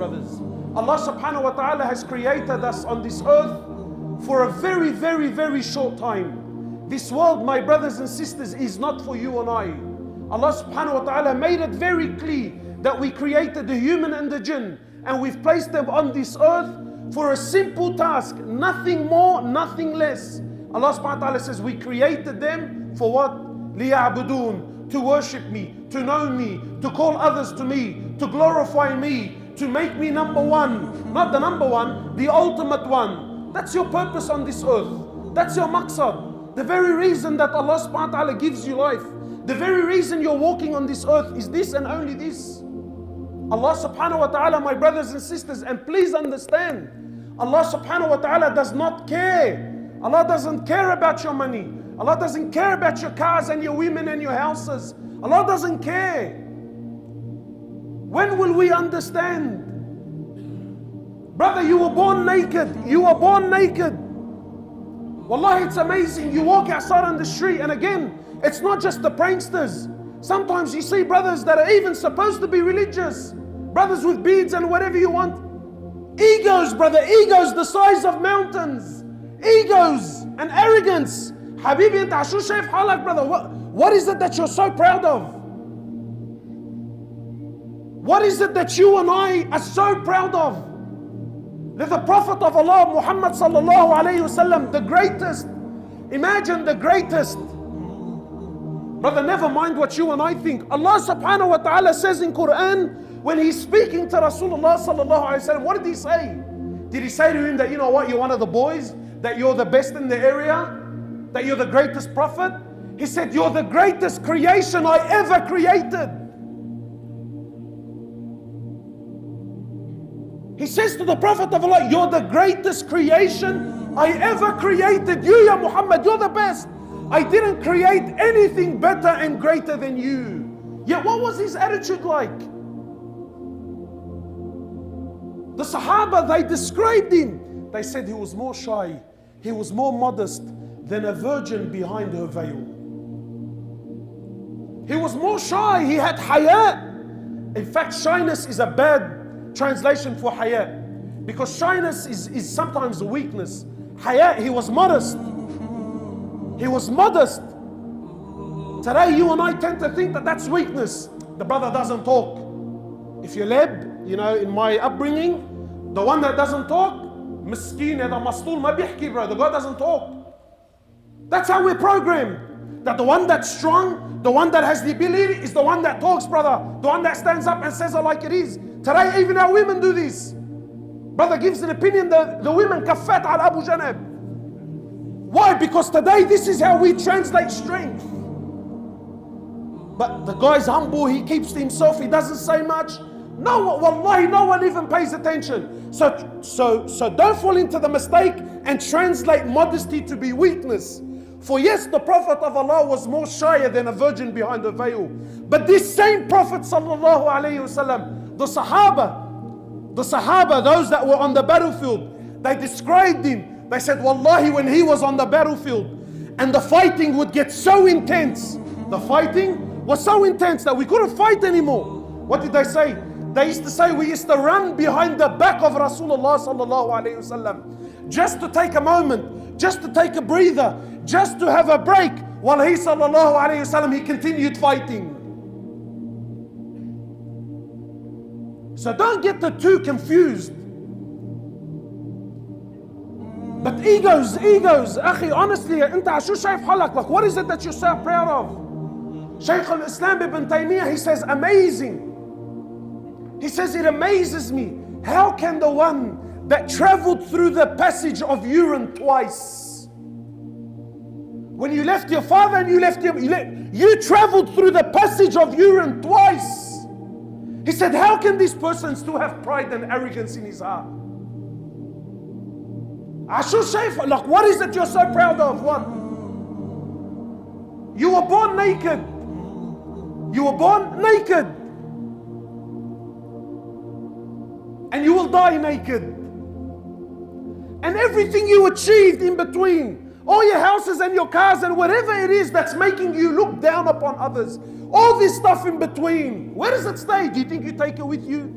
Brothers, Allah subhanahu wa ta'ala has created us on this earth for a very, very, very short time. This world, my brothers and sisters, is not for you and I. Allah subhanahu wa ta'ala made it very clear that we created the human and the jinn, and we've placed them on this earth for a simple task, nothing more, nothing less. Allah subhanahu wa ta'ala says we created them for what? لِيَعْبُدُونَ, to worship me, to know me, to call others to me, to glorify me, to make me number one. Not the number one, the ultimate one. That's your purpose on this earth. That's your maqsad. The very reason that Allah subhanahu wa ta'ala gives you life, the very reason you're walking on this earth is this and only this. Allah subhanahu wa ta'ala, my brothers and sisters, and please understand, Allah subhanahu wa ta'ala does not care. Allah doesn't care about your money. Allah doesn't care about your cars and your women and your houses. Allah doesn't care. When will we understand? Brother, you were born naked. You were born naked. Wallahi, it's amazing. You walk outside on the street, and again, it's not just the pranksters. Sometimes you see brothers that are even supposed to be religious. Brothers with beards and whatever you want. Egos, brother, egos the size of mountains. Egos and arrogance. Habibi, anta ashu shaif halak, brother. What is it that you're so proud of? What is it that you and I are so proud of? That the Prophet of Allah, Muhammad sallallahu alayhi wasallam, the greatest. Imagine the greatest. Brother, never mind what you and I think. Allah subhanahu wa ta'ala says in Quran, when He's speaking to Rasulullah sallallahu alayhi wasallam, what did He say? Did He say to him that, you know what, you're one of the boys, that you're the best in the area, that you're the greatest prophet? He said, you're the greatest creation I ever created. He says to the Prophet of Allah, you're the greatest creation I ever created. You, Ya Muhammad, you're the best. I didn't create anything better and greater than you. Yet what was his attitude like? The Sahaba, they described him. They said he was more shy, he was more modest than a virgin behind her veil. He was more shy, he had haya. In fact, shyness is a bad translation for haya, because shyness is sometimes a weakness. Haya, he was modest. He was modest. Today you and I tend to think that that's weakness. The brother doesn't talk. If you're lab, you know, in my upbringing, the one that doesn't talk, miskeen, hada mastul ma bihki, bro. The guy doesn't talk. That's how we're programmed. That the one that's strong, the one that has the ability is the one that talks, brother. The one that stands up and says it like it is. Today even our women do this. Brother gives an opinion that the women kaffat al Abu Janab. Why? Because today this is how we translate strength. But the guy's humble, he keeps to himself, he doesn't say much. No, wallahi, no one even pays attention. So don't fall into the mistake and translate modesty to be weakness. For yes, the Prophet of Allah was more shyer than a virgin behind a veil. But this same Prophet sallallahu alayhi wasallam, the Sahaba, those that were on the battlefield, they described him. They said, wallahi, when he was on the battlefield and the fighting would get so intense, the fighting was so intense that we couldn't fight anymore. What did they say? They used to say we used to run behind the back of Rasulullah sallallahu alayhi wasallam, just to take a moment, just to take a breather, just to have a break, while he sallallahu alayhi wasallam, he continued fighting. So don't get the two confused. But egos, akhi, honestly, anta ashu shaif halak, like what is it that you're so proud of? Shaykh al-Islam ibn Taymiyyah, he says, amazing. He says, it amazes me. How can the one that traveled through the passage of urine twice, when you left your father and you traveled through the passage of urine twice. He said, how can this person still have pride and arrogance in his heart? Ashu Shaykh, like what is it you're so proud of? What? You were born naked. You were born naked. And you will die naked. And everything you achieved in between, all your houses and your cars and whatever it is that's making you look down upon others, all this stuff in between, where does it stay? Do you think you take it with you?